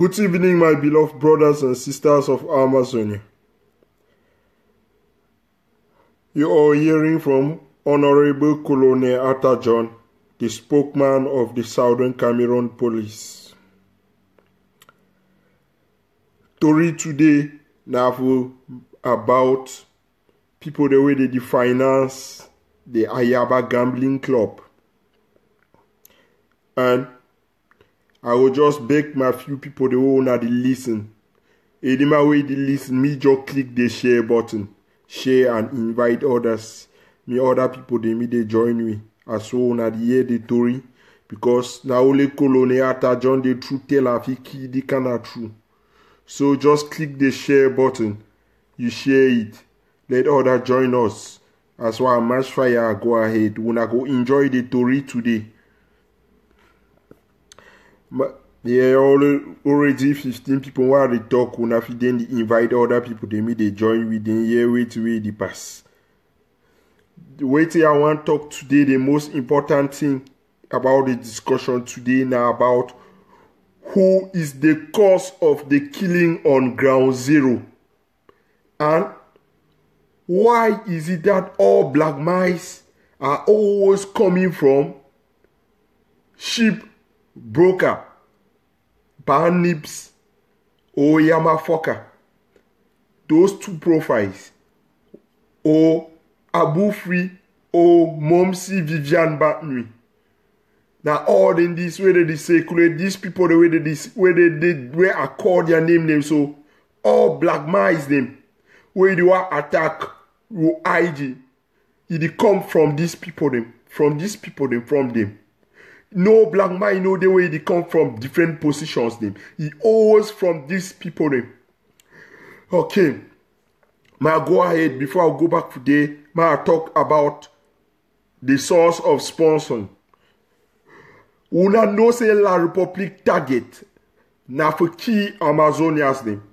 Good evening, my beloved brothers and sisters of Amazonia. You are hearing from Honorable Colonel Arthur John, the spokesman of the Southern Cameroon Police. Story today now about people the way they finance the Ayaba Gambling Club. And I will just beg my few people the way they listen. Any way they listen, me just click the share button. Share and invite others. Me other people they join me. As well na hear the story. Because now only Colonel Arthur John the truth tell of the kind of true. So just click the share button. You share it. Let others join us. As well match fire go ahead. We na go enjoy the story today. There are already 15 people who are the talk. We have then invite other people. They join with them here. Wait the pass. The way I want to talk today, the most important thing about the discussion today now about who is the cause of the killing on Ground Zero, and why is it that all black mice are always coming from sheep broker, Barnips, or Yamafoka. Those two profiles, or Abu Free, or Momsi Vivian Batnui. Now all in this way they circulate these people the way they are called their name. So all black mice them, where they were attack with IG. It come from these people them, from them. No black man know the way they come from different positions them. He always from these people them. Okay. May I go ahead before I go back today. May I talk about the source of sponsoring. Una know say La Republic target na for key Amazonians them.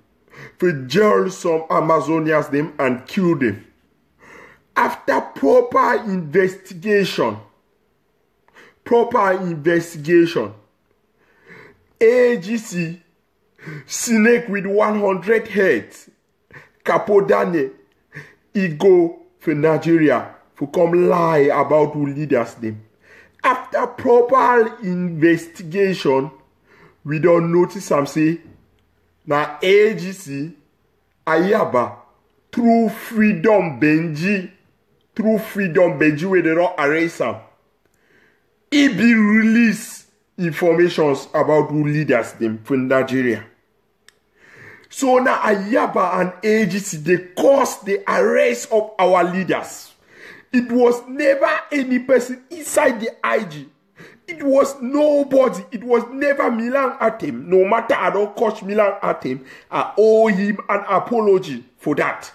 For jail some Amazonians them and kill them. After proper investigation, AGC snake with 100 heads, Capodane, he go for Nigeria for come lie about who leaders them. After proper investigation, we don't notice some say, na AGC, Ayaba, through Freedom Benji where they don't arrest him. He be release informations about who leaders them from Nigeria. So now Ayaba and AGC, they caused the arrest of our leaders. It was never any person inside the IG. It was nobody. It was never Milan Atem. No matter I don't coach Milan Atem, I owe him an apology for that.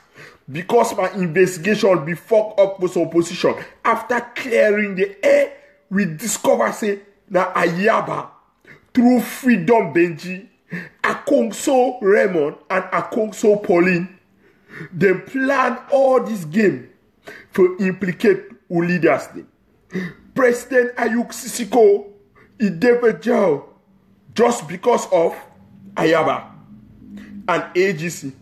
Because my investigation be fucked up with opposition. After clearing the air, we discover say na Ayaba through Freedom Benji, Akongso Raymond and Akongso Pauline, they plan all this game to implicate who leaders them. President Ayuk Sisiko is David jail just because of Ayaba and AGC.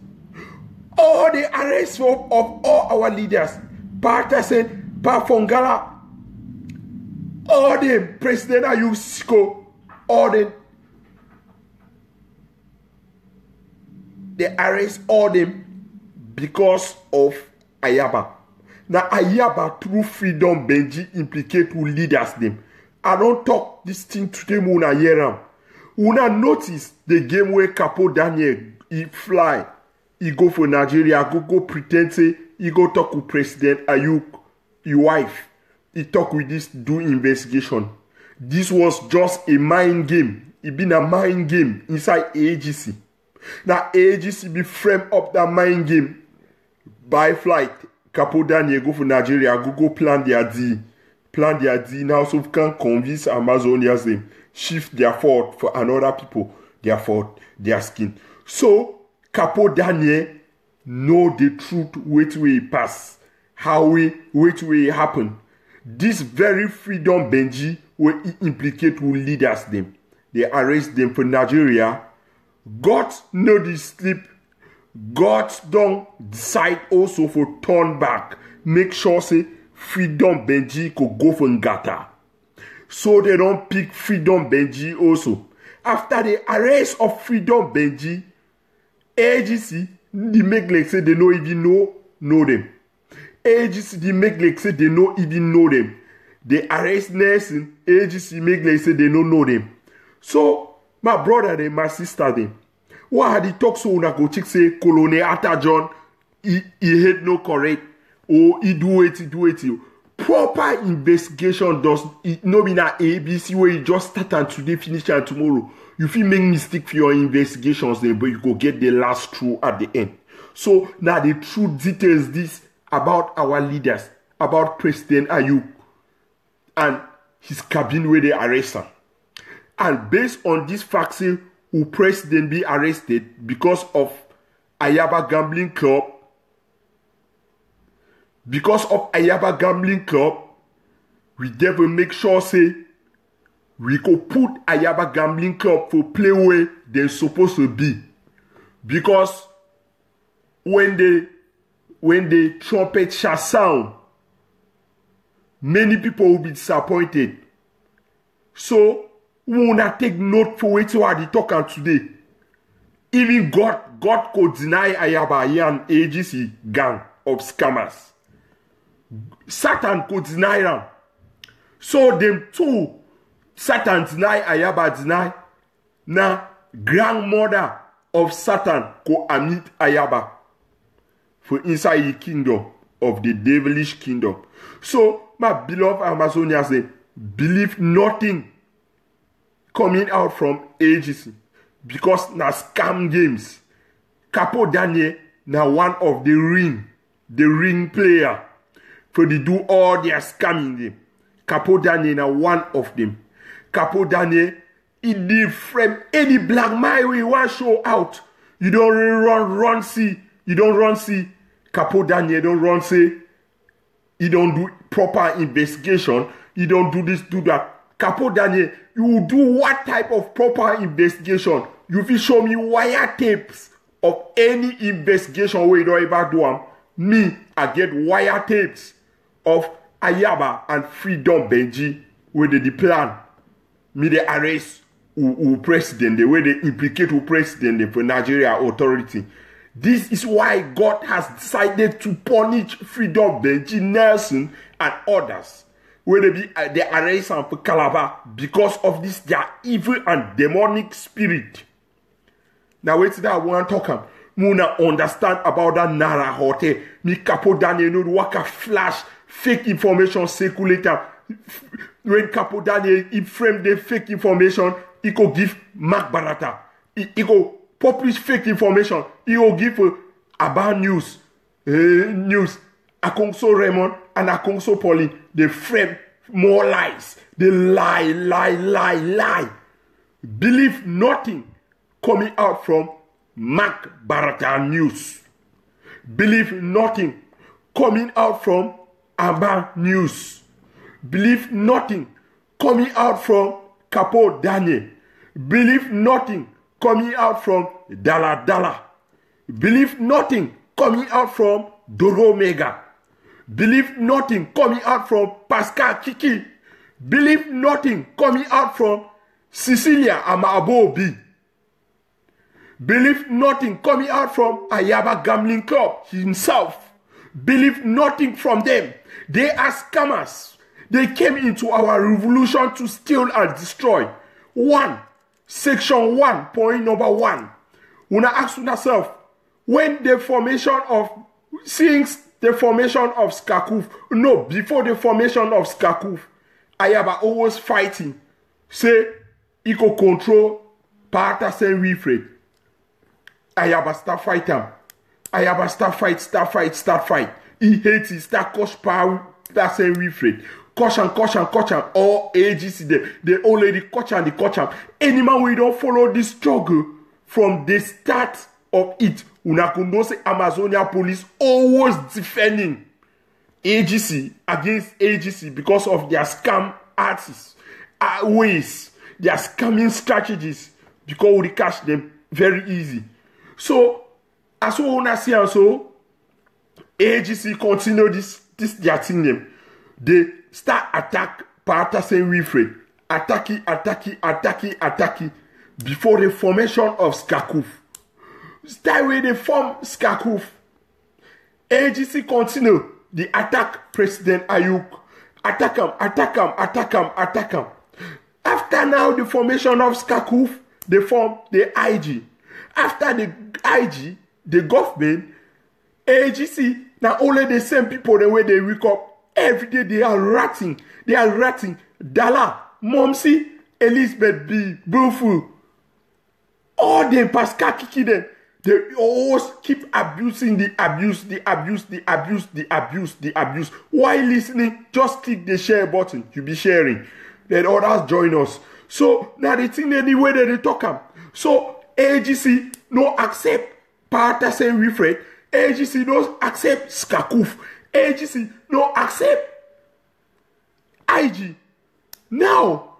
All the arrests of all our leaders, Patterson, Pafongala, all them, President Ayuk Sisiko, all them, they arrest all them because of Ayaba. Now Ayaba through Freedom Benji implicate who leaders them. I don't talk this thing today una hear am. Una notice the game where Capo Daniel he fly, he go for Nigeria, go pretend say he go talk with President Ayuk, his wife. He talk with this do investigation. This was just a mind game. It been a mind game inside AGC. Now AGC be frame up that mind game by flight. Capo Daniel go for Nigeria, go plan their D. Plan their D now so can convince Amazonians them shift their fault for another people, their fault, their skin. So Capo Daniel know the truth which way pass, which way happen. This very Freedom Benji will implicate who leaders them. They arrest them for Nigeria. God know the sleep. God don't decide also for turn back. Make sure say Freedom Benji could go for Ngata. So they don't pick Freedom Benji also. After the arrest of Freedom Benji, AGC, they make like say they don't even know them. AGC, they make like say they don't even know them. They arrest Nelson, AGC make like say they don't know them. So, my brother them, my sister them, why had he talk so una go check say Colonel Atta John he hate no correct or he do it. Proper investigation does it no be na ABC where you just start and today finish and tomorrow. You feel make mistake for your investigations then, but you go get the last true at the end. So now the true details this about our leaders, about President Ayuk and his cabin where they arrest him. And based on this fact, say who president be arrested because of Ayaba Gambling Club. Because of Ayaba Gambling Club, we never make sure say we could put Ayaba Gambling Club for play where they're supposed to be. Because when the trumpet shall sound, many people will be disappointed. So we wanna take note for what we are talking today. Even God could deny Ayaba and AGC gang of scammers. Satan could deny them. So them two, Satan deny, Ayaba deny. Now, grandmother of Satan ko amit Ayaba for inside the kingdom of the devilish kingdom. So, my beloved Amazonians, say, believe nothing coming out from AGC because na scam games. Capo Daniel na one of the ring player for they do all their scamming game. Capo Daniel na one of them. Capo Daniel, he did frame any black man we want show out. You don't run see. You don't run see. Capo Daniel don't run see. You don't do proper investigation. You don't do this, do that. Capo Daniel, you will do what type of proper investigation? You will show me wiretapes of any investigation where you don't ever do them. Me, I get wiretapes of Ayaba and Freedom Benji where they plan. Me, they arrest who president, the way they implicate who president for Nigeria authority. This is why God has decided to punish Freedom Benji, Nelson, and others. Where they arrest them for Calabar because of this, their evil and demonic spirit. Now, wait till I want to talk. Muna understand about that Nara Hotel. Me Capo Daniel know what a flash fake information circulator. When Capo Daniel he frame the fake information, he could give Mark Barata. He go publish fake information. He go give about news. Akongso Raymond and Akongso Pauline. They frame more lies. They lie. Believe nothing coming out from Mark Barata News. Believe nothing coming out from Aba News. Believe nothing coming out from Capo Daniel. Believe nothing coming out from Dala Dala. Believe nothing coming out from Doro Mega. Believe nothing coming out from Pascal Kiki. Believe nothing coming out from Cecilia Amabobi. Believe nothing coming out from Ayaba Gambling Club himself. Believe nothing from them. They are scammers. They came into our revolution to steal and destroy. Section 1, point number 1. When I ask yourself, when the formation of, since the formation of Skakuf, no, before the formation of Skakuf, Ayaba always fighting. Say, he could control Parata Saint Wilfred. Ayaba start fight him. Ayaba start fight. He hates it, start coach Parata Saint Wilfred. Coach him. All AGC, they already coach him. Any man we don't follow this struggle from the start of it, unakundo say Amazonia police always defending AGC against AGC because of their scam artists, ways, their scamming strategies, because we catch them very easy. So, as we wanna see also, AGC continue this their thing them. They start attack Parata Saint Wilfred, attacking before the formation of Skakuf. Start with the form Skakuf. AGC continue the attack President Ayuk. Attack him. After now the formation of Skakuf, they form the IG. After the IG, the government, AGC, now only the same people the way they wake up. Every day they are ratting. Dala, Momsi, Elizabeth B, Bufu, all them Pascal Kiki them. They always keep abusing the abuse. Why listening? Just click the share button. You'll be sharing. Let others join us. So now the thing anyway that they talk am. So AGC no accept Parata Saint Wilfred. AGC no accept Skakuf. AGC no accept IG. Now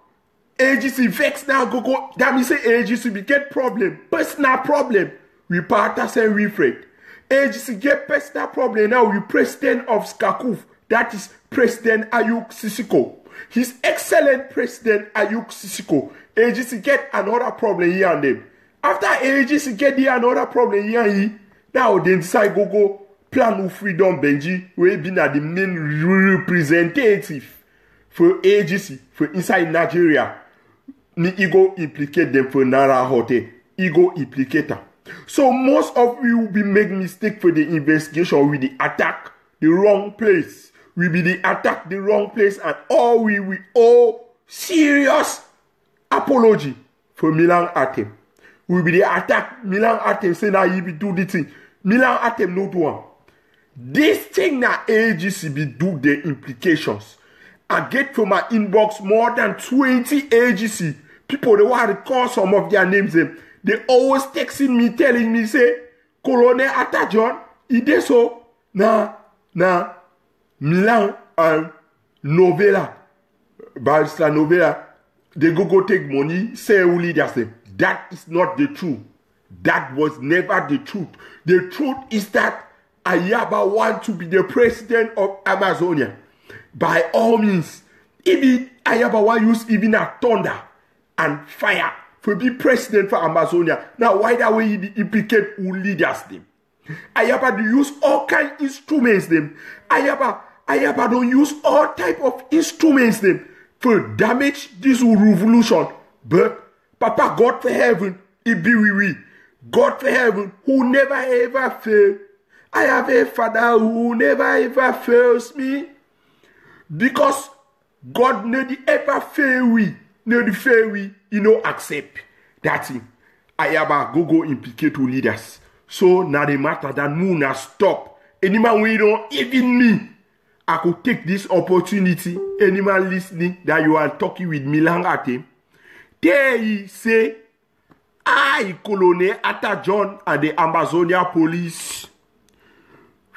AGC vex now go. That means say AGC we get problem, personal problem with Parata Saint Wilfred. AGC get personal problem now with President of Skakuf. That is President Ayuk Sisiko. His excellent President Ayuk Sisiko. AGC get another problem here and there. After AGC get here another problem here and here, now they decide go plan with Freedom Benji, where been the main representative for AGC for inside Nigeria. Ni ego implicate them for Nara Hotel. Ego implicate them. So most of you will be make mistake for the investigation with the attack the wrong place. We be the attack the wrong place, and all we owe serious apology for Milan Atem. We be the attack Milan Atem say now he be do the thing. Milan Atem no do one. This thing that AGC be do the implications. I get from my inbox more than 20 AGC people. They want to call some of their names. They always texting me, telling me, say, Colonel Atajon, he did so. Nah, Milan and Novella, Barrister Novella, they go take money, say who leaders them. That is not the truth. That was never the truth. The truth is that Ayaba want to be the president of Amazonia. By all means, even Ayaba want use even a thunder and fire for be president for Amazonia. Now, why that way he implicate who leaders them? Ayaba do use all kind of instruments them. Ayaba don't use all type of instruments them for damage this revolution. But Papa God for heaven, it be we. God for heaven, who never ever fail. I have a father who never ever fails me. Because God never ever fail we. Never fail we, accept that thing. Ayaba go implicate to leaders. So now the matter that Muna stop. Any man we don't even me. I could take this opportunity. Any man listening that you are talking with Milan Atem. There he say, I, Colonel Atajon and the Amazonia police,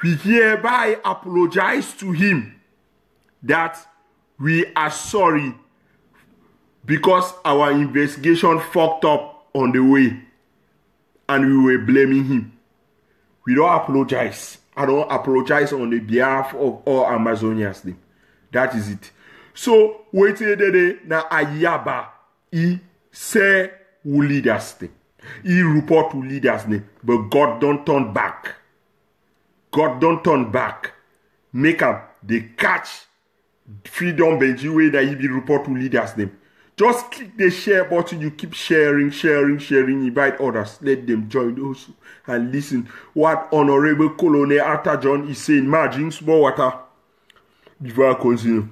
we hereby apologize to him that we are sorry because our investigation fucked up on the way and we were blaming him. We don't apologize. I don't apologize on the behalf of all Amazonians. That is it. So, wait till the day na Ayaba, he say who leaders. He report to leaders. But God don't turn back. God don't turn back. Make them, they catch Freedom Benji way that he be report to leaders. Just click the share button. You keep sharing. Invite others. Let them join also and listen what Honorable Colonel Atajon is saying. Drink small water before I continue.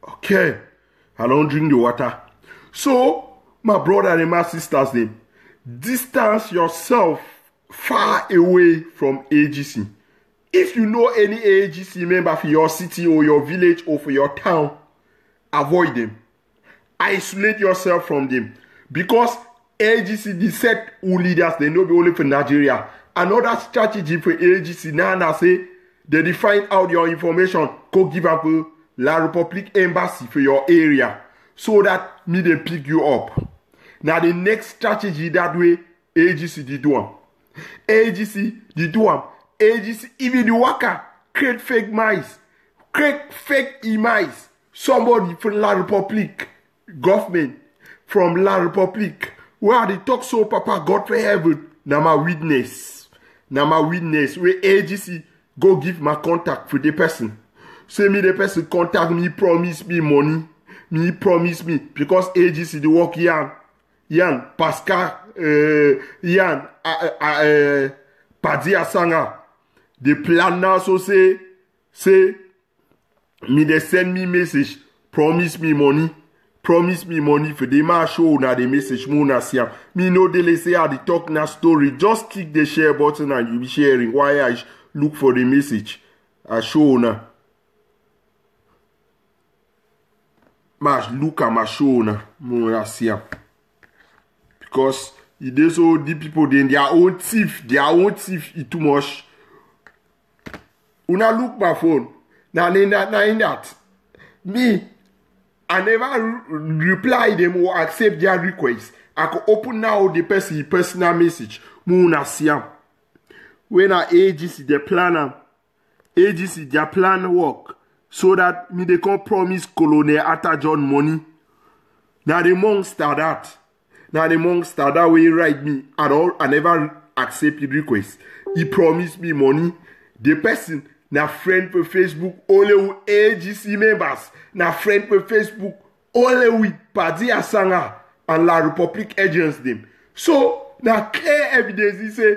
Okay, I don't drink the water. So, my brother and my sisters, distance yourself far away from AGC. If you know any AGC member for your city or your village or for your town, avoid them. Isolate yourself from them. Because AGC, they set who leaders, they know be only for Nigeria. Another strategy for AGC now say, they find out your information, go give up La Republic Embassy for your area so that me they pick you up. Now the next strategy that way, AGC did one. AGC did one. AGC even the worker create fake mice, create fake emails. Somebody from La Republic, government from La Republic, where they talk so Papa God for heaven. Now my witness. Where AGC go give my contact for the person. Say me the person contact me, promise me money. Me promise me because AGC the work Yan Pascal Yan Padi Asanga. The plan now so say me they send me message, promise me money for the ma show na the message muna siam. Me no they say how the talk na story. Just click the share button and you be sharing. Why I look for the message? I show na. Mas look at my show na muna siam. Because it is all the people then their own thief is too much. Una look my phone. Now in that. Me, I never reply them or accept their request. I could open now the personal message. Muna siam. When I AGC the planner, AGC, their plan work. So that me they can promise Colonel Atta John money. Now the monster that. Now the monster that way write me at all. I never accept the request. He promised me money. The person na friend for Facebook only with AGC members. Na friend for Facebook only with Parti Asanga and La Republique agents them. So now clear evidence he say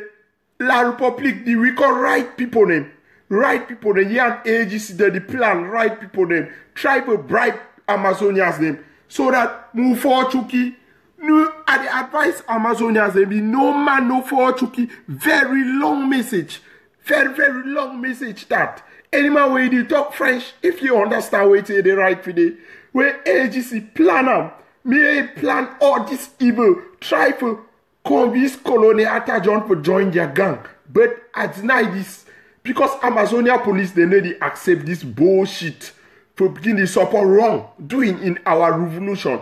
La Republique the record right people name. Right people then yeah AGC the plan right people then try to bribe Amazonians them so that move for Chuki no I the advise Amazonians them be no man no for Chuki very long message very long message that any man when you talk French if you understand what the right for the where AGC plan them me plan all this evil try to convince Colonel Atta John for join their gang but I deny this. Because Amazonia police, they know they accept this bullshit for beginning to support wrong doing in our revolution.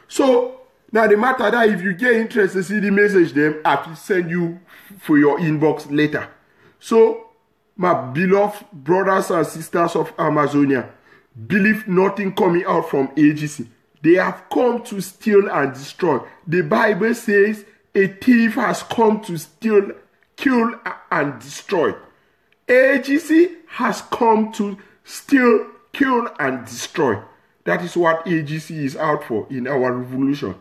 So, now the matter that if you get interested, see the message them, I will send you for your inbox later. So, my beloved brothers and sisters of Amazonia, believe nothing coming out from AGC. They have come to steal and destroy. The Bible says a thief has come to steal, kill, and destroy. AGC has come to steal, kill, and destroy. That is what AGC is out for in our revolution.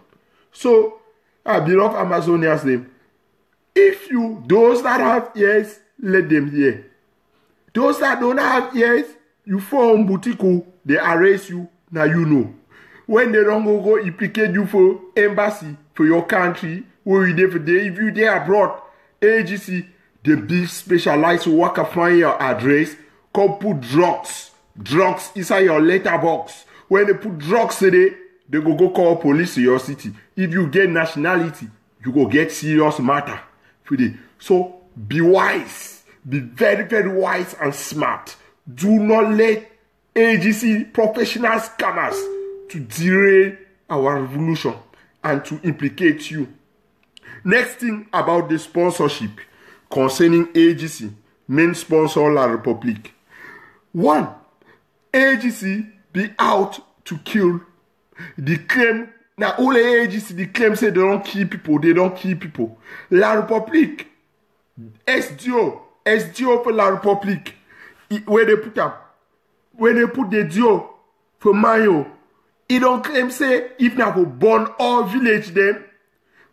So, I beloved Amazonians name. If you, those that have ears, let them hear. Those that don't have ears, you form boutique, they arrest you, now you know. When they don't go implicate you for embassy, for your country, where you there for day, if you there abroad, AGC, the big specialized worker find your address, come put drugs inside your letterbox. When they put drugs in it, they go call police in your city. If you get nationality, you go get serious matter for the. So be wise, be very wise and smart. Do not let AGC professional scammers to derail our revolution and to implicate you. Next thing about the sponsorship. Concerning AGC, main sponsor La Republique. 1. AGC be out to kill. The claim, now all the AGC, the claim say they don't kill people, La Republique, SDO for La Republique, where they put up, when they put the DO for Mayo, he don't claim say, if now go burn all village them,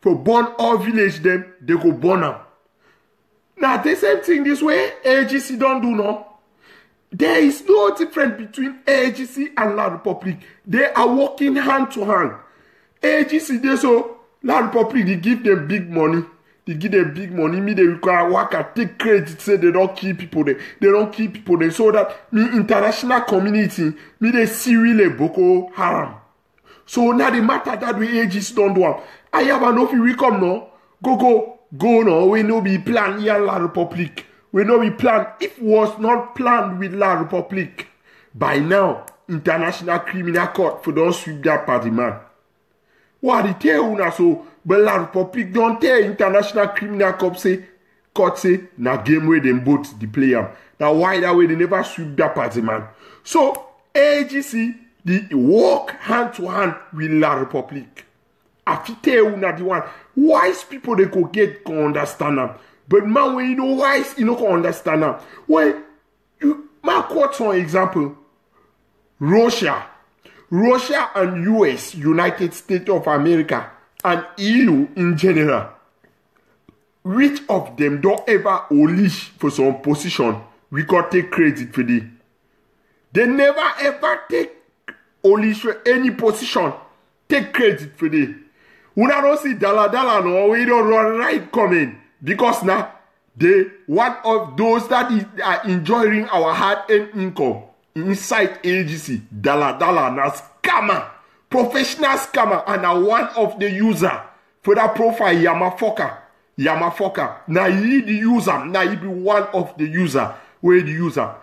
they go burn them. Now, the same thing this way, AGC don't do no. There is no difference between AGC and La Republique. They are working hand to hand. AGC, they so, La Republique, they give them big money. They give them big money. Me, they require work and take credit, say they don't kill people there. They don't kill people there. So that, me, international community, me, they see really Boko Haram. So now the matter that we AGC don't do. I have an offer, we come now. Go no, we no be planned here La Republique. We no be planned. If was not planned with La Republique, by now, International Criminal Court for don't sweep that party man. What they tell una so, but La Republique don't tell International Criminal Court say, na game where them both the player. Now why that way they never sweep that party man? So AGC, they work hand to hand with La Republique. I tell una the one wise people they go understand them. But man, when you know wise, you know can understand them. When you quote for example, Russia and US, United States of America, and EU in general, which of them don't ever unleash for some position, we can take credit for this. They never ever take unleash for any position, take credit for this. Una don't see dollar no, we don't run right coming. Because now, they one of those that are enjoying our hard-earned income inside AGC, dollar na scammer, professional scammer, and now one of the user for that profile Yamafoka. Now he the user, now he be one of the user, where the user.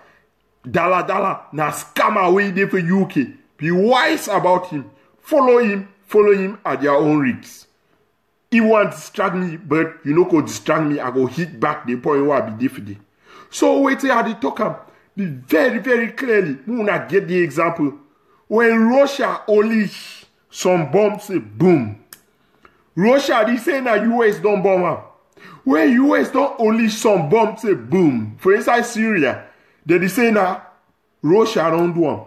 Dollar na scammer where they for UK. Be wise about him. Follow him at their own risks. He want to distract me, but you know, go distract me, I go hit back the point where I be different. So wait till I talk am. be very, very clearly. We will not get the example. When Russia unleash some bombs, say boom. Russia, they say that US don't bomb up. When US don't unleash some bombs, say boom. For inside Syria, they say that Russia don't do them.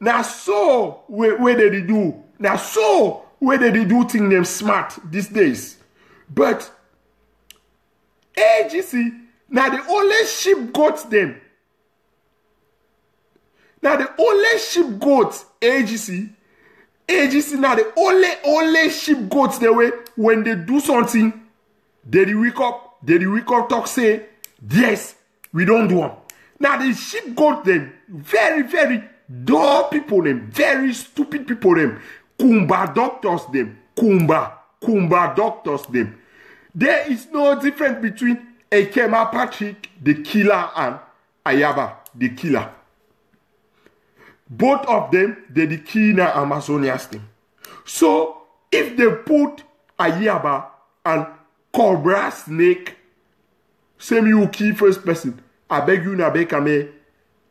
Now so, where did they do? Now so, where did they do things them smart these days? But, AGC, now the only scapegoats them. Now the only scapegoats, AGC now the only scapegoats the way when they do something, they wake up talk say, yes, we don't do them. Now the scapegoat them, very, very dull people them, very stupid people them, Kumba doctors them, Kumba doctors them. There is no difference between Ekema Patrick, the killer, and Ayaba, the killer. Both of them, they're the key in the Amazonia team. So, if they put Ayaba and Cobra Snake, same you key first person, I beg you, Nabekame,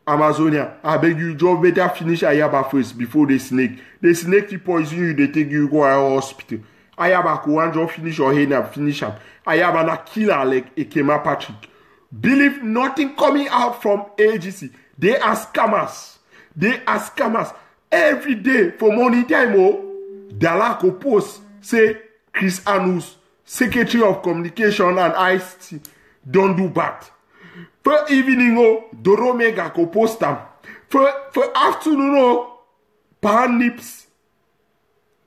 Amazonia, I beg you, just better finish Ayaba first before the snake. The snake will poison you, they take you go to a hospital. Ayaba could want to finish your head and finish him. Ayaba na killer like Ekema Patrick. Believe nothing coming out from AGC. They are scammers. They are scammers. Every day for money time, Dalako post say Chris Anus, Secretary of Communication and ICT, don't do bad. For evening, Doromega ko post them. For afternoon, Pan Nips,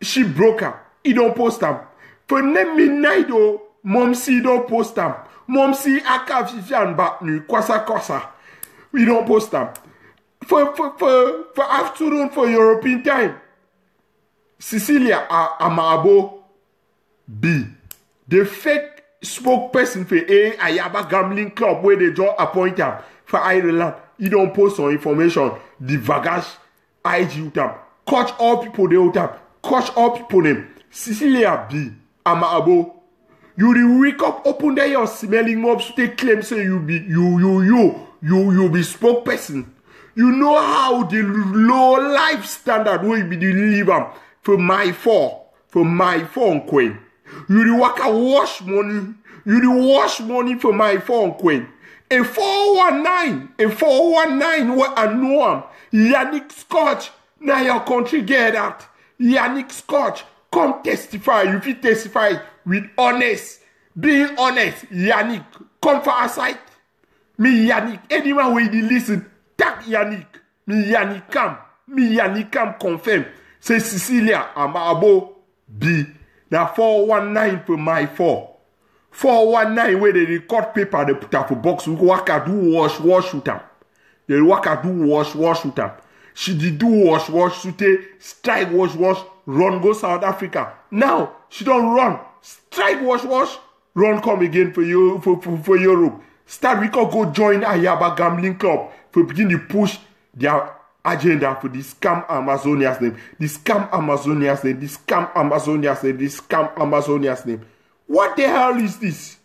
she broker, he don't post them. For midnight, Momsi don't post them. Momsi aka Vivian Batnu, kwasa. We don't post them. For afternoon, for European time, Cecilia Amabo B, the fake spokesperson for Ayaba Gambling Club where they just appoint him for Ireland. He don't post some information. The Vagash IG with him. Coach all people there with him. Coach all people them. Cecilia B, Amabo. You wake up, open there your smelling mobs to take claim say you be spokesperson. You know how the low life standard will be delivered for my phone queen. You the work a wash money. You the wash money for my phone queen. A 419 what I know him. Yannick Scotch. Now your country get that. Yannick Scotch. Come testify. You fit testify with honest. Being honest. Yannick. Come for a side. Me Yannick. Anyone will listen. Tak Yannick. Me Yannick come confirm. Say Cecilia Amabo B. Now 419 for my 4. 419 where they record paper they put up for box. We work a do wash with them. They work a do wash with them. She did do wash strike wash run go South Africa. Now she don't run. Strike wash run come again for you for Europe. Start we can go join Ayaba Gambling Club for begin to push their agenda for the scam Amazonia's name. The scam Amazonia's name. The scam Amazonia's name. The scam Amazonia's name. What the hell is this?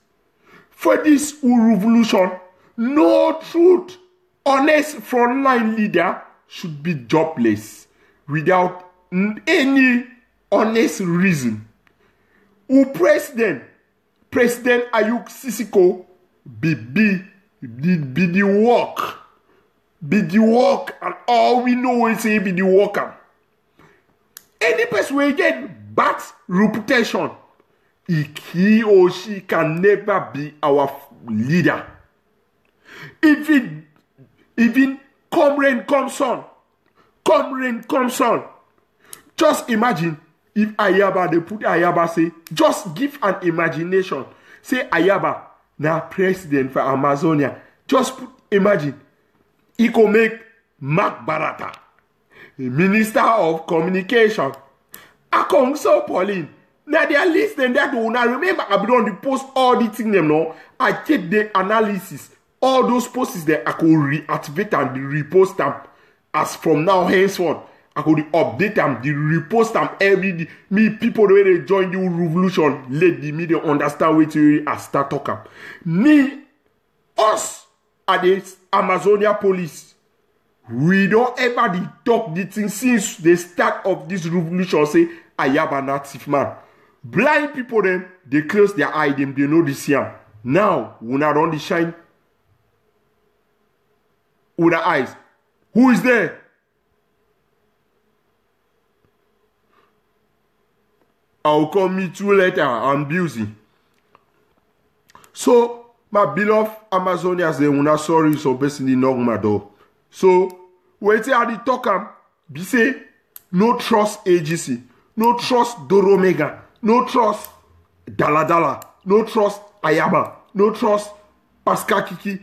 For this revolution, no truth, honest frontline leader should be jobless without any honest reason. Who President Ayuk Sisiko be the work. Be the work, and all we know is say be the worker. Any person will get bad reputation, he or she can never be our leader. Even come rain, come sun. Just imagine if Ayaba, they put Ayaba say, just give an imagination. Say Ayaba, now president for Amazonia. Just imagine. He could make Mark Barata, the Minister of Communication. Akong so Pauline. Now they are listening that one. I remember I be on the post auditing them now. I take the analysis. All those posts there I could reactivate and repost them. As from now henceforth, I could update them, repost them every day. Me people when they join the revolution, let the media understand what I start talking. Me, us, at the Amazonia police. We don't ever talk the thing since the start of this revolution. Say Ayaba native man. Blind people them, they close their eye, them they know this yam. Now, when I don't shine with the eyes. Who is there? I'll come meet you later. I'm busy. So, my beloved Amazonians, they will not sorry so basically knock my door. So, wait till I talk be say, no trust AGC, no trust Doromega, no trust Daladala, no trust Ayaba, no trust Pascal Kiki.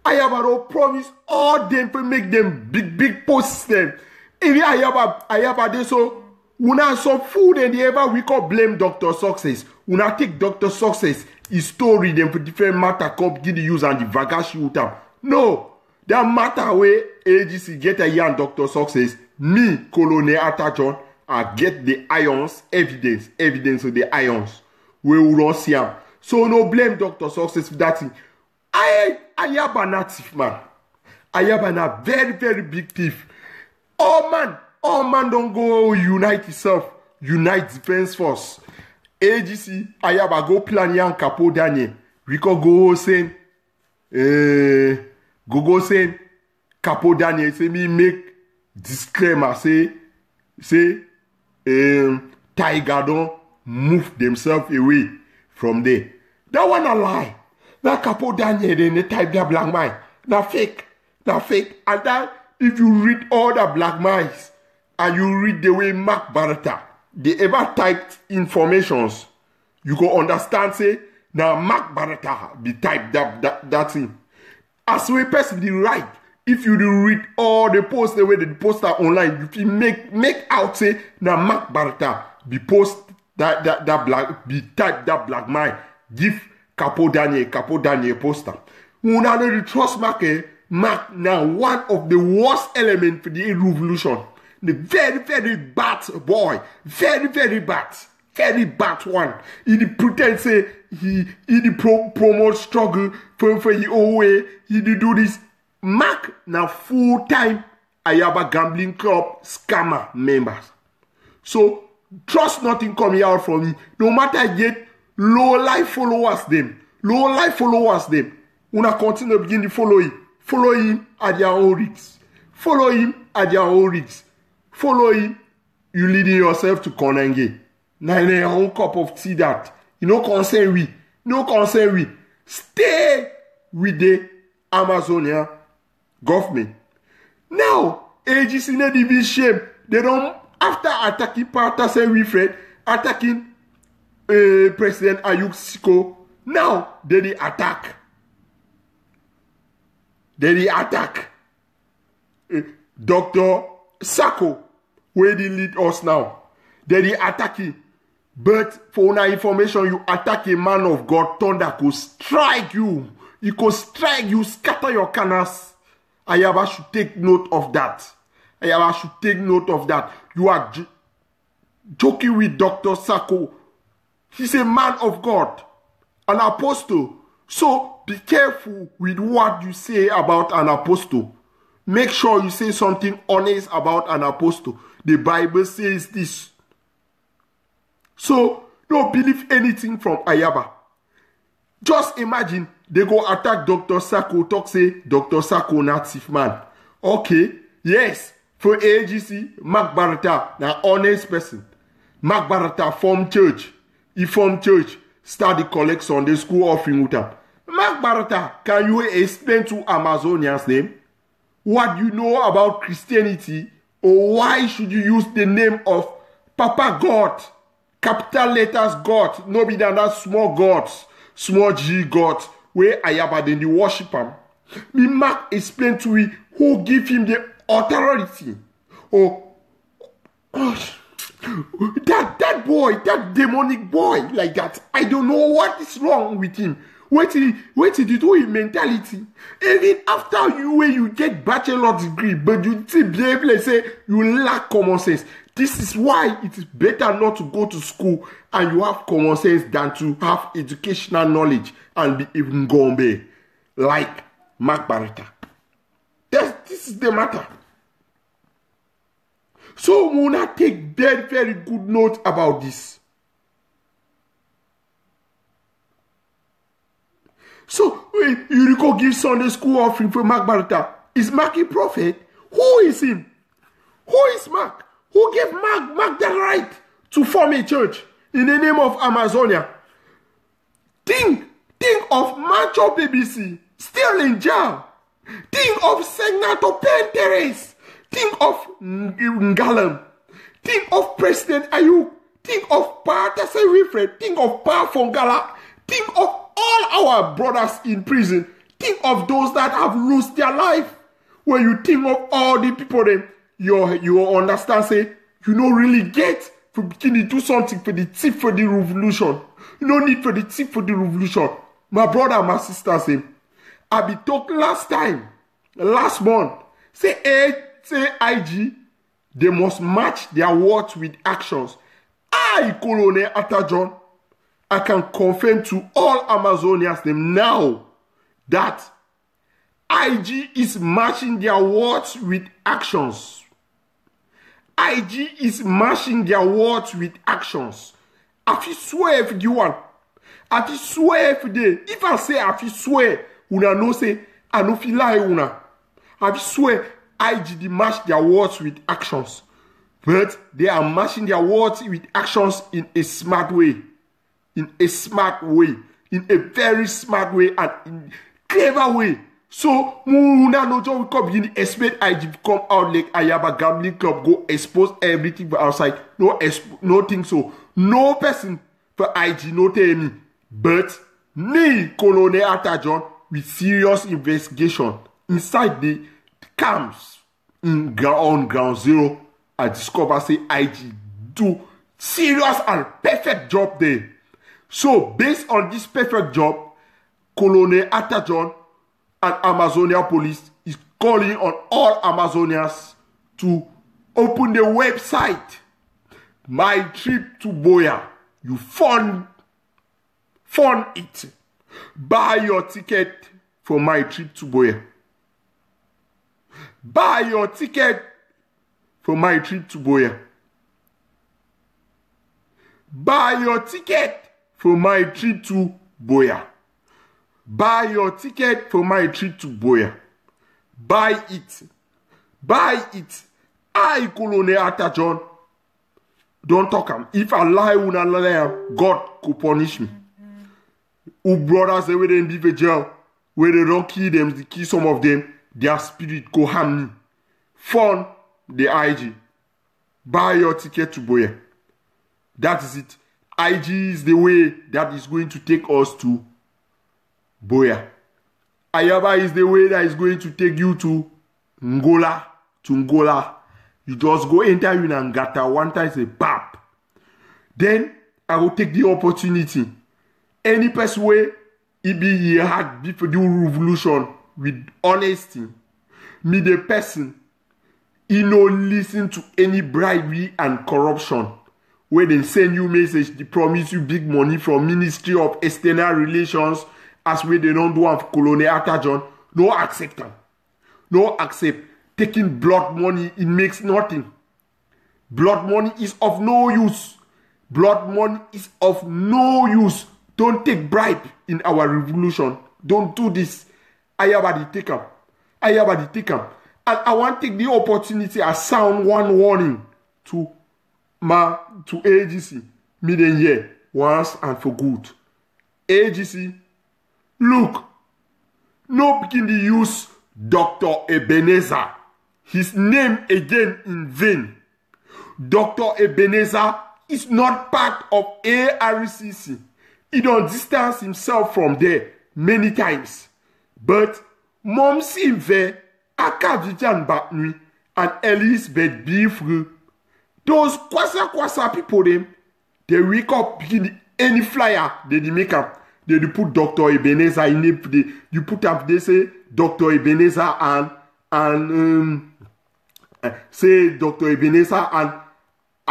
Ayaba don't promise all them to make them big posts them. If Ayaba they so una some food and they ever we could blame Dr. Success. Una take Dr. Success his story them for different matter come give the use and the vagashi with them. No, that matter where AGC get a young Dr. Success, me Colonel Atajon, I get the ions evidence of the ions. We will not see them. So no blame Dr. Success for that thing. Ayaba native man. Ayaba na very big thief. All man don't go unite itself. Unite Defense Force. AGC, Ayaba go plan yan Capo Daniel. We could go saying, Capo Daniel say me make disclaimer say Tiger don't move themselves away from there. That one a lie. That Capo Daniel they type their black mind. Now fake. And that if you read all the black minds and you read the way Mark Barata they ever typed informations, you go understand say now Mark Barata be typed that thing. As we person the right, if you read all the posts the way they post that online, if you make out say now Mark Barata be post that black be type that black mind, give Capo Daniel poster. Una no trust Mark now one of the worst elements for the revolution. The very bad boy. Very bad one. He pretend say he promote struggle for his own way. He do this. Mark now full-time Ayaba gambling club scammer members. So trust nothing coming out from me. No matter yet low life followers them. Una continue to begin to follow him. Follow him at their own risks. Follow him, you leading yourself to Konenge. Now in your own cup of tea that. You no concern we. Stay with the Amazonia government. Now, AGC no be shame. They don't, after attacking Partasa Wilfred, attacking President Ayuk Siko, now they attack. Dr. Sako, where they lead us now. They attacking. But for our information, you attack a man of God, thunder could strike you. He could strike you, scatter your canals. Ayaba should take note of that. You are joking with Dr. Sako. He's a man of God, an apostle. So be careful with what you say about an apostle. Make sure you say something honest about an apostle. The Bible says this. So don't believe anything from Ayaba. Just imagine they go attack Dr. Sako, talk say Dr. Sako native man. Okay, yes, for AGC, Mark Barata, na honest person. Mark Barata form church. He form church, start the collect Sunday school offering with him. Mark Barata, can you explain to Amazonians them what you know about Christianity, or why should you use the name of Papa God, capital letters God, no be than that small gods, small G gods, where Ayaba then the worship him. Me Mark explain to me who give him the authority. That boy, that demonic boy like that. I don't know what is wrong with him. Wait till you do his mentality. Even after you get bachelor degree, but you still be able to say you lack common sense. This is why it is better not to go to school and you have common sense than to have educational knowledge and be even gombe like Mark Barata. This is the matter. So Muna take very, very good note about this. So you go give Sunday school offering for Mark Barata. Is Mark a prophet? Who is him? Who is Mark? Who gave Mark the right to form a church in the name of Amazonia? Think of Macho BBC still in jail. Think of Senator Penteres. Think of Ngalam. Think of President Ayuk. Think of Patase Wilfred. Think of Pa Fongala. Think of all our brothers in prison. Think of those that have lost their life. When you think of all the people, then you understand, say, you don't really get for beginning to do something for the thief for the revolution. You don't need for the thief for the revolution. My brother and my sister say, I be talking last month, say IG, they must match their words with actions. I, Colonel Atajon, I can confirm to all Amazonians them now that IG is matching their words with actions. IG is matching their words with actions. I feel swear if you want. I feel swear if they. If I say I feel swear, una no say I no feel lie una. I feel swear IG they match their words with actions, but they are matching their words with actions in a smart way, in a very smart way, and in clever way. So, Muna no job will come in, expect IG come out like Ayaba Gambling Club, go expose everything for outside. No thing so. No person for IG, no tell me. But me, Colonel Atajon, with serious investigation inside the camps on ground zero, I discover say IG do serious and perfect job there. So, based on this perfect job, Colonel Atajon and Amazonia Police is calling on all Amazonians to open the website My Trip to Buea. You fund it. Buy your ticket for My Trip to Buea. Buy your ticket for My Trip to Buea. Buy your ticket for My Trip to Buea. Buy your ticket for My Trip to Buea. Buy it. Buy it. I, Colonel Atajon, don't talk am. If I lie, una lie, God could punish me. Who brothers they were in the jail, where they don't kill them, they kill some of them, their spirit go harm me. Fund the IG. Buy your ticket to Buea. That is it. IG is the way that is going to take us to Buea. Ayaba is the way that is going to take you to Ngola. You just go enter Unangata one time, say pap. Then I will take the opportunity. Any person where he be had before the revolution with honesty, me the person, he no listen to any bribery and corruption. Where they send you message, they promise you big money from Ministry of External Relations, as way they don't do have Colonel Atajon. No accept them. No accept. Taking blood money, it makes nothing. Blood money is of no use. Blood money is of no use. Don't take bribe in our revolution. Don't do this. Ayabadi take them. Ayabadi take them. And I want to take the opportunity to sound one warning to AGC. Midden here, once and for good. AGC, look, no begin to use Dr. Ebenezer, his name again in vain. Dr. Ebenezer is not part of ARCC. He don't distance himself from there many times. But Mom Silve, Akavijan Batnui, and Elizabeth Bifru, those kwasa people, they wake up, any flyer, they make up. They put Dr. Ebenezer in it. You put up, they say Dr. Ebenezer and say Dr. Ebenezer and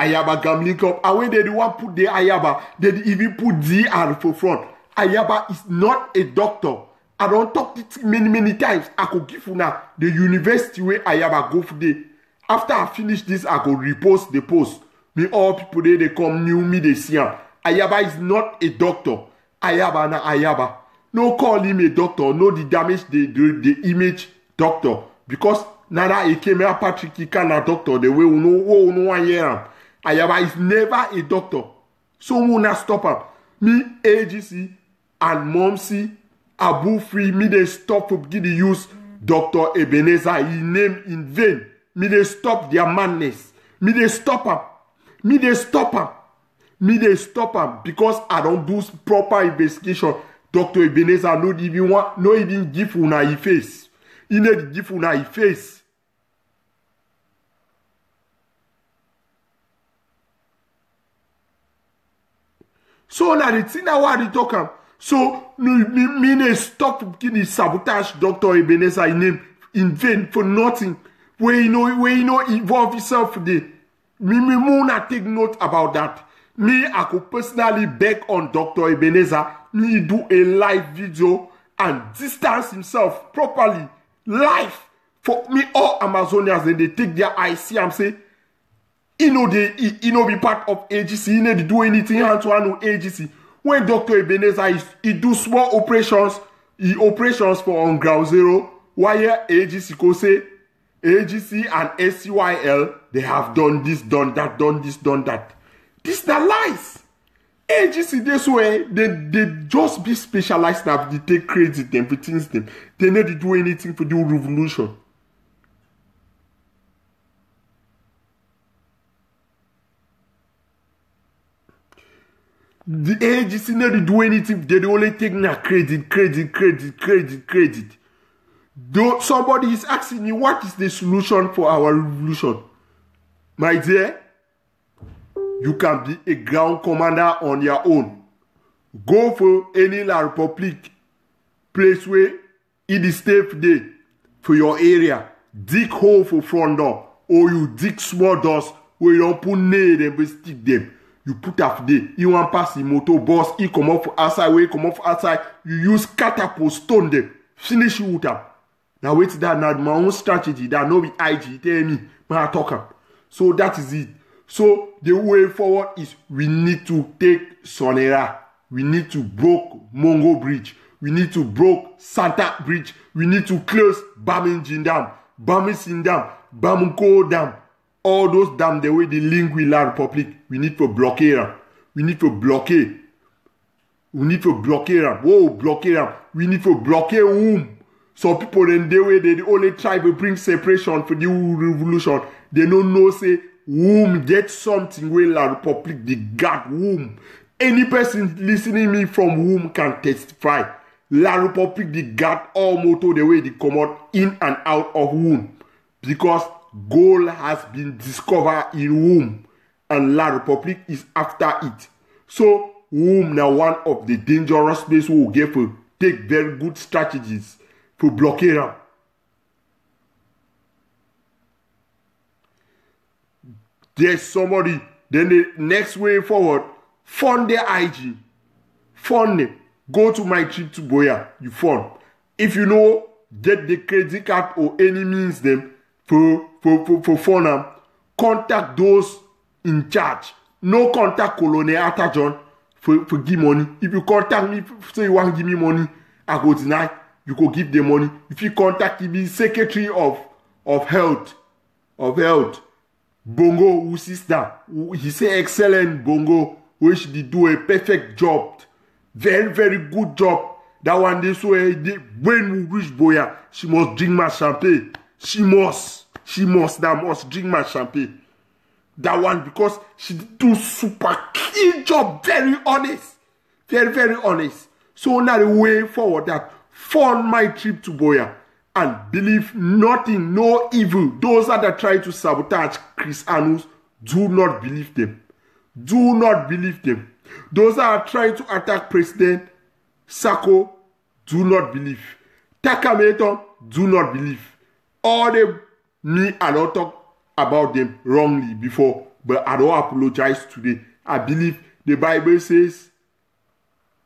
Ayaba Gambling Club. And when they the one put the Ayaba, they even put DR for front. Ayaba is not a doctor. I don't talk it many times. I could give you now the university where Ayaba go for the. After I finish this, I go repost the post. Me all people there, they come new me, they see him. Ayaba is not a doctor. Ayaba na Ayaba. No call him a doctor. No the damage the image doctor. Because nada he came here Patrick he can a doctor. The way we know one year. Ayaba is never a doctor. So we not stop him. Me AGC and Momsi Abu Free me they stop for give the use Dr. Ebenezer. He name in vain. Me they stop their madness. Me they stop him. Me they stop him. Me they stop him because I don't do proper investigation. Dr. Ebenezer no even give una his face. He need give una his face. So now the thing that what they talk am. So me they stop giving sabotage Dr. Ebenezer name in vain for nothing. Where you know involve yourself there. Me not take note about that. Me, I could personally beg on Dr. Ebenezer. Me do a live video and distance himself properly. Live. For me, all Amazonians, then they take their IC and say, he know be part of AGC. He need to do anything hand to hand with AGC. When Dr. Ebenezer he do small operations, operations for on ground zero, while AGC go say, AGC and SCYL, they have done this, done that, done this, done that. This the lies. AGC this way, they just be specialized now. They take credit them for things them. They need to do anything for the revolution. The AGC need to do anything. They only take now credit. Though somebody is asking me what is the solution for our revolution, my dear, you can be a ground commander on your own. Go for any La Republic place where it is safe there for your area. Dig hole for front door, or you dig small doors where you don't put nail and stick them. You put up there. You want pass the motor bus. He come up outside. Where he come up outside, you use catapult stone them. Finish you with them. Now wait that now my own strategy that no be IG tell me when I talk. So that is it. So the way forward is we need to take Sonera. We need to broke Mongo Bridge. We need to broke Santa Bridge. We need to close Bamingin Dam, Bamisin Dam, Bamko Dam. All those dams the way they link with La Republic. We need to blockade them. We need to blockade. We need to blockade them. Whoa, blockade them. We need to blockade whom. Some people in the way they only try to bring separation for the revolution. They don't know say whom get something where La Republic they got whom. Any person listening me from whom can testify. La Republic they got all motor the way they come out in and out of whom. Because gold has been discovered in whom. And La Republic is after it. So whom now one of the dangerous places who will get for take very good strategies for blockade them. There's somebody, then the next way forward, fund their IG. Fund them. Go to my trip to Boya. You fund. If you know, get the credit card or any means them for fund them. Contact those in charge. No contact Colonel Atajon for give money. If you contact me, say you want to give me money, I go deny. You go give the money. If you contact the Secretary of Health, Bongo, who sister, he say excellent Bongo, which they do a perfect job, very very good job. That one this way, when we reach Boya, she must drink my champagne. She must drink my champagne. That one because she do super key job, very honest, very honest. So now the way forward that. Fund my trip to Boya and believe nothing, no evil. Those that try to sabotage Chris Anus, do not believe them. Do not believe them. Those that are trying to attack President Sako, do not believe. Takameton, do not believe. All them, me, I don't talk about them wrongly before. but I don't apologize today. I believe the Bible says,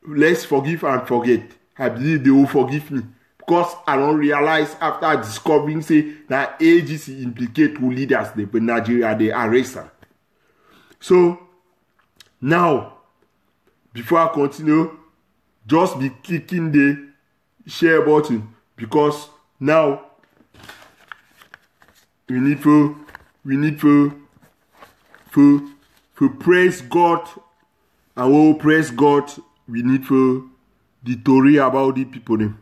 let's forgive and forget. I believe they will forgive me. Because I don't realize after discovering, say, that AGC implicate two leaders, the Nigeria, they arrest them. So, now, before I continue, just be clicking the share button. Because now, we need to praise God. And when we praise God, we need to the story about the people them.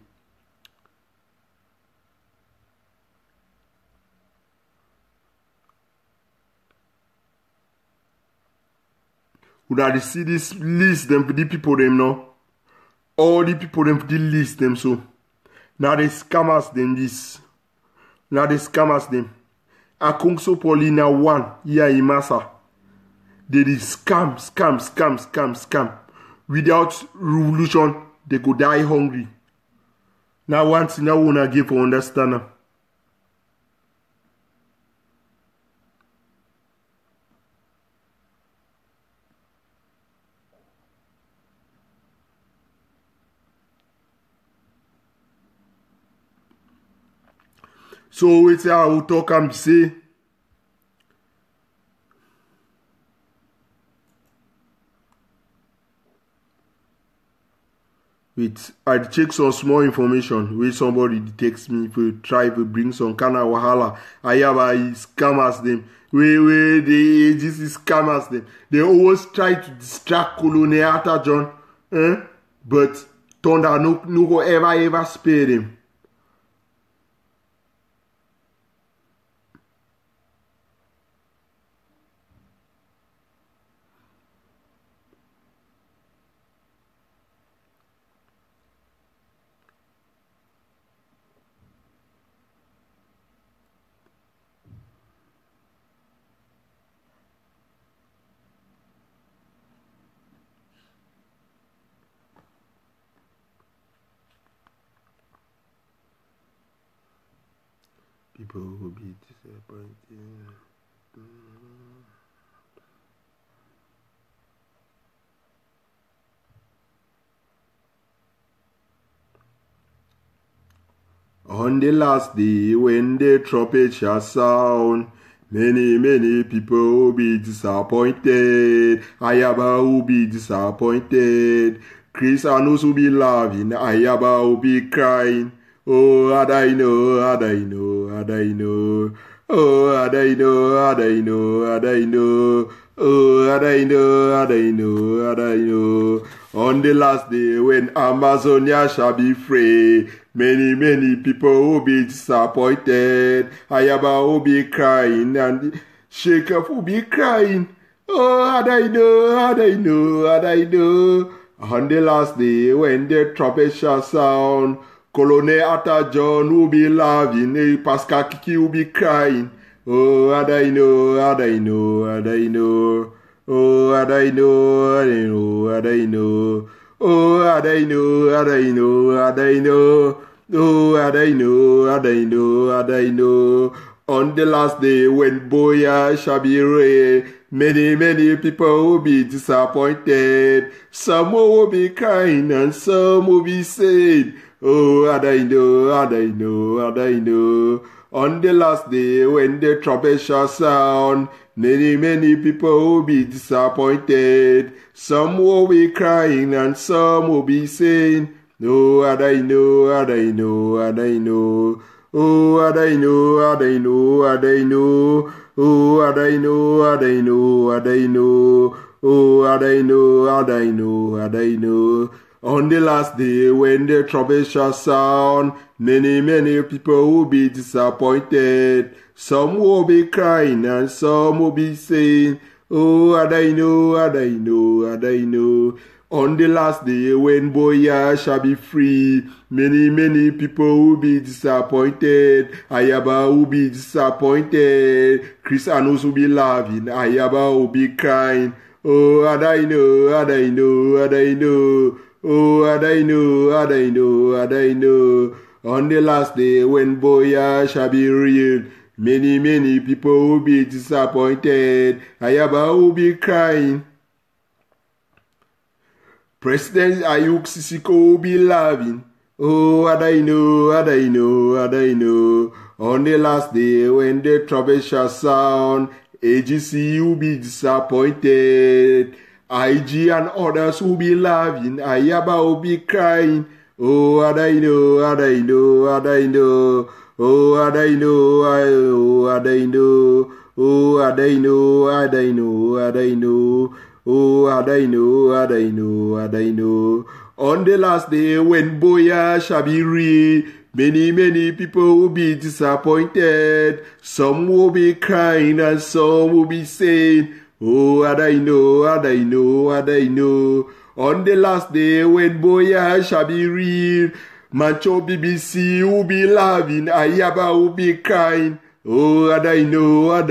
Would I see this list them for the people them now? All the people them for the list them so. Now they scammers them this. Now they scammers them. Akungso Paulina 1 here in Massa. They did scam. Without revolution, they could die hungry. Now one thing I wanna give for understand. So it's I will talk and say I check some small information where somebody takes me to try to bring some kind of wahala. I have scammers them. Where they this is scammers them. They always try to distract Colonel Arthur John, but Thunder no ever spare them. People will be disappointed. On the last day when the trumpet shall sound, many people will be disappointed. Ayaba will be disappointed. Christians will be laughing. Ayaba will be crying. Oh, had I know. Oh, had I know. Oh, had I know. On the last day when Amazonia shall be free, many people will be disappointed. Ayaba will be crying and Sheikh will be crying. Oh, had I know. On the last day when the trumpet shall sound, Colonel Arthur John will be laughing, Pascal Kiki will be crying. Oh, had I know. Oh, had I know. On the last day when Boya shall be raised, many people will be disappointed. Some will be crying and some will be saying, oh, had I know. On the last day when the trumpet shall sound, many people will be disappointed. Some will be crying and some will be saying, oh, had I know. Oh, had I know. Oh, had I know. On the last day when the trumpet shall sound, many people will be disappointed. Some will be crying and some will be saying, oh, had I know. On the last day when Boya shall be free, many people will be disappointed. Ayaba will be disappointed. Christians will be laughing. Ayaba will be crying. Oh, had I know. Oh, had I know. On the last day when Boya shall be real, Many people will be disappointed. Ayaba will be crying. President Ayuk Sisiko will be laughing. Oh, and I know. On the last day when the trumpet shall sound, AGC will be disappointed. IG and others will be laughing. Ayaba will be crying. Oh, and I know. Oh, and I know. Oh, and I know. Oh, and I know. Oh, and I know. Oh, and I know. On the last day when Boya shall be real, many people will be disappointed. Some will be crying and some will be saying, oh, and I know. On the last day when Boya shall be real, Mancho BBC will be laughing, Ayaba will be crying. Oh, and I know. Oh, and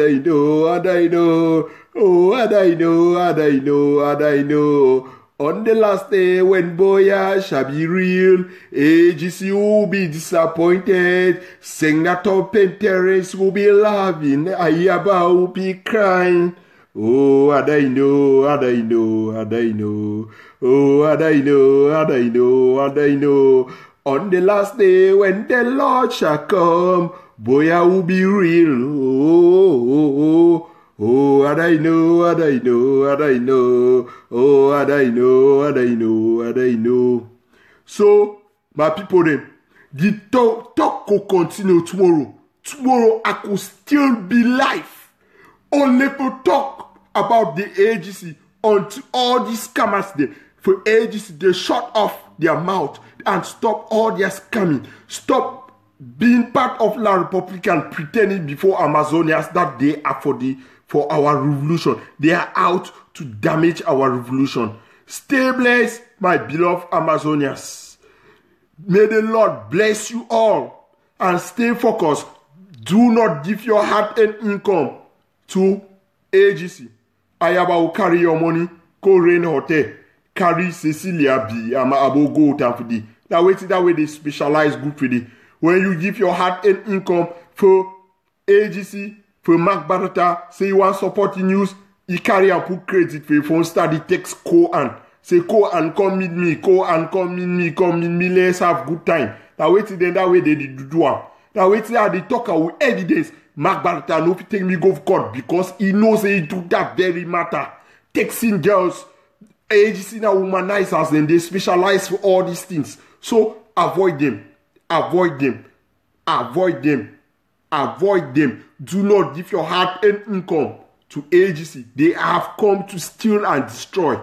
I know. On the last day when Boya shall be real, AGC will be disappointed. Senator Penteres will be laughing, Ayaba will be crying. Oh, and I know. Oh, and I know. On the last day when the Lord shall come, Boya will be real. Oh, and I know. Oh, and I know. So, my people then, the talk will continue tomorrow. Tomorrow I could still be live. Only to talk about the AGC until all these scammers there. For AGC, they shut off their mouth and stop all their scamming. Stop being part of La Republican, pretending before Amazonians that they are for our revolution. They are out to damage our revolution. Stay blessed, my beloved Amazonians. May the Lord bless you all and stay focused. Do not give your hard-earned income to AGC. Ayaba will carry your money, go Rain Hotel, carry Cecilia B. Abo go Tamfidi. That way they specialize good for the. When you give your hard-earned income for AGC, for Mark Barata, say you want support in news, you carry and put credit for your phone, start the text Ko-An. Say Ko-An, come meet me, let's have good time. That way they do one. That way they talk with evidence. Mark Barata no fit take me go for court because he knows he do that very matter. Texting girls, AGC now womanizers, and they specialize for all these things. So avoid them. Do not give your hard-earned income to AGC. They have come to steal and destroy.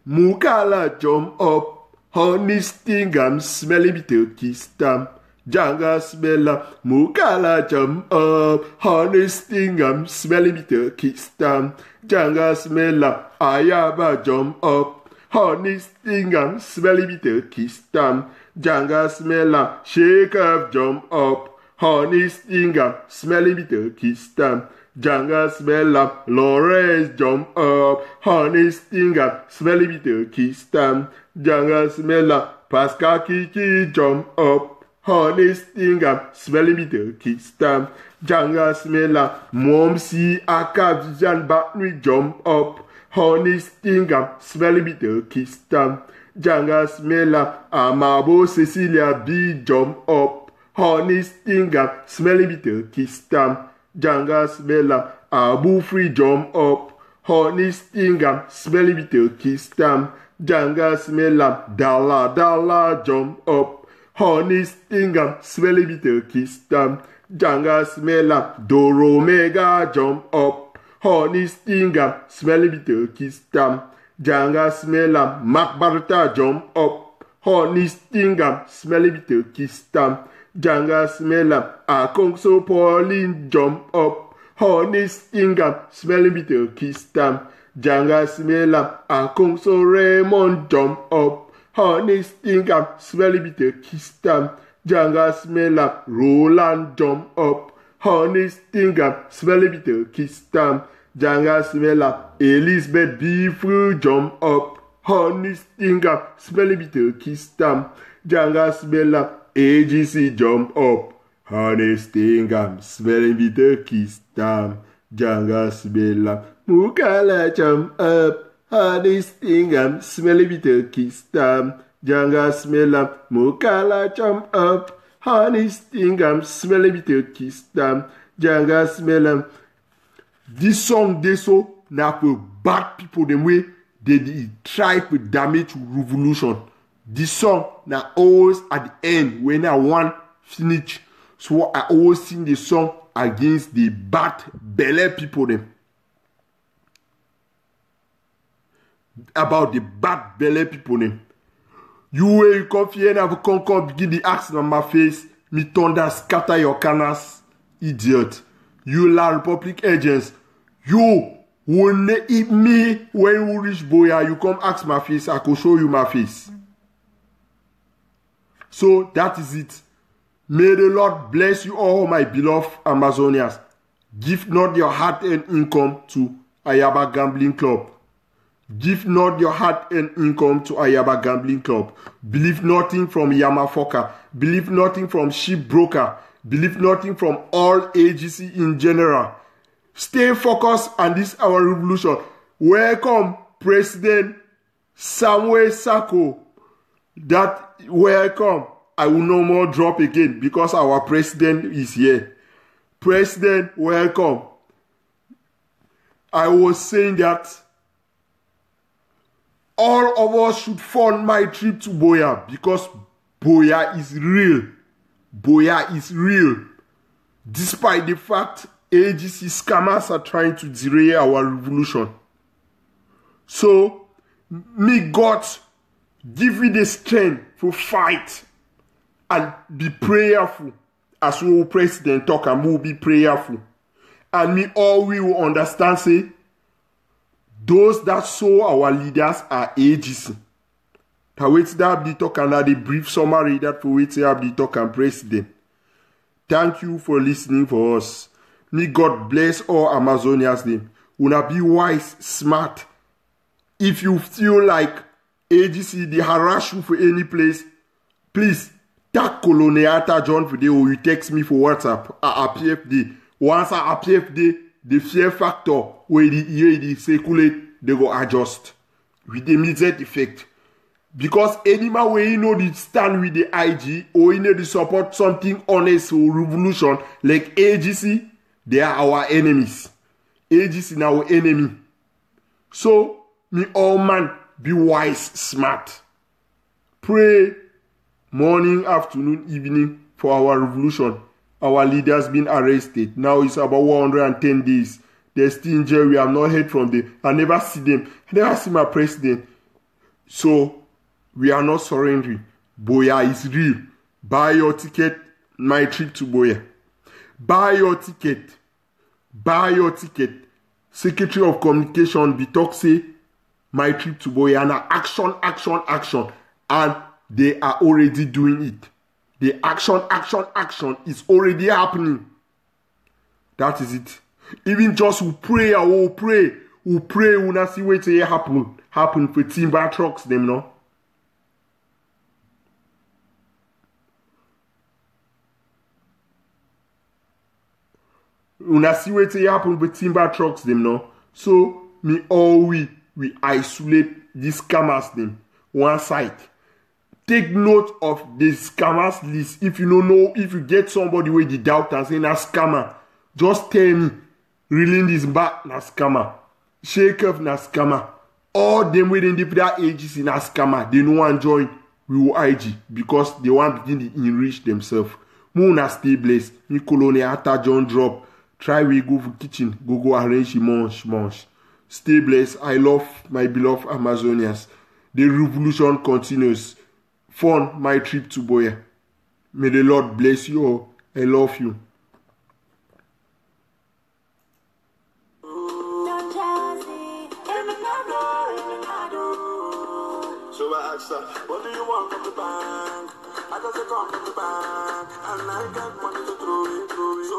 Mukala jump up, honey stingam, smelly bitter kiss them. Janga smella, Mukala jump up, honey stingam, smelly bitter kiss them. Janga smella, Ayaba jump up, honey stingam, smelly bitter kiss them. Janga smella, shake up, jump up, honey stingam, smelly bitter kiss them. Janga smella, Lawrence jump up, honey stingam, smelly bitter kiss them. Janga smella, Pascal Kiki jump up, honey stingam, smelly bitter kiss them. Janga smella, Momsi Akavijan Batnui jump up, honey stingam, smelly bitter kiss them. Janga smella, Amabo Cecilia B jump up, honey stingam, smelly bitter kiss them. Janga smella, Abu Free jump up, honey stingam, smelly bitter kiss them. Janga smella, Dala jump up, honey stingam, smelly bitter kiss them. Janga smella, Doro Mega jump up, honey stingam, smelly bitter kiss them. Janga smella, Mark Barata jump up, honey stingam, smelly bitter kiss them. Janga smella, Akongso Pauline jump up, honey stingam, smelly bitter kiss them. Janga smella, Akongso Raymond jump up, honey stingam, smelly bitter kiss them. Janga smella, Roland jump up, honey stingam, smelly bitter kiss them. Janga smella, Elizabeth B. Free jump up, honey stingam, smelly bitter kiss them. Janga smella, AGC jump up, Honey stingam, smelling bitter kiss tam, Janga smell Mukala jump up. Honey stingam, smelling bitter kiss tam, Janga smell Mukala jump up. Honey stingam, smelling bitter kiss tam, Janga smell. This song they so na for bad people them way they try to damage revolution. This song na always at the end when I want finish. So I always sing the song against the bad belly people them. About the bad belly people them. You come here and have come begin the action on my face. Me thunder scatter your canals, idiot. You La Republic agents. You will eat me when you reach Boya. You come ask my face. I could show you my face. So that is it. May the Lord bless you all, my beloved Amazonians. Give not your heart and income to Ayaba Gambling Club. Give not your heart and income to Ayaba Gambling Club. Believe nothing from Yamafoka. Believe nothing from Sheep Broker. Believe nothing from all AGC in general. Stay focused on this our revolution. Welcome, President Samuel Sako. That welcome. I will no more drop again because our president is here. President, welcome. I was saying that all of us should fund my trip to Boya because Boya is real. Boya is real. Despite the fact AGC scammers are trying to derail our revolution. So, may God give you the strength to fight and be prayerful. As we will president talk and we will be prayerful. And me all we will understand say, those that saw our leaders are AGC. That wait that be talk and the brief summary that we wait to be talk and president. Thank you for listening for us. May God bless all Amazonians name. Una be wise, smart. If you feel like AGC they harass you for any place, please tag Coloniata John for or you text me for WhatsApp at PFD. Once I PFD, the fear factor where the circulate, they go adjust with immediate effect. Because anyone where you know they stand with the IG or you know they support something honest or revolution like AGC, they are our enemies. AGC is our enemy. So, me all man, be wise, smart. Pray morning, afternoon, evening for our revolution. Our leaders been arrested. Now it's about 110 days. They're still in jail. We have not heard from them. I never see them. I never see my president. So, we are not surrendering. Boya is real. Buy your ticket. My trip to Boya. Buy your ticket. Buy your ticket. Secretary of Communication, Bitok say, my trip to Boya. Now, action, action, action. And they are already doing it. The action, action, action is already happening. That is it. Even just we pray, we'll pray. We'll pray, we'll not see what happen for timber trucks, them, no? Una see what happen with timber trucks them now. So me all we isolate these scammers them one side. Take note of the scammers list. If you don't know, if you get somebody with the doubt and say na scammer, just tell me. Reeling this back na scammer. Shake off na scammer. All them within the that ages na scammer. They no want join with IG because they want begin to enrich themselves. Muna stay blessed. Me Coloniata John drop. Try we go for kitchen, go arrange munch. Stay blessed. I love my beloved Amazonians. The revolution continues. Fun my trip to Boya. May the Lord bless you all. I love you. So I asked her, what do you want from the bank? I just come from the bank, and I got money to throw it. So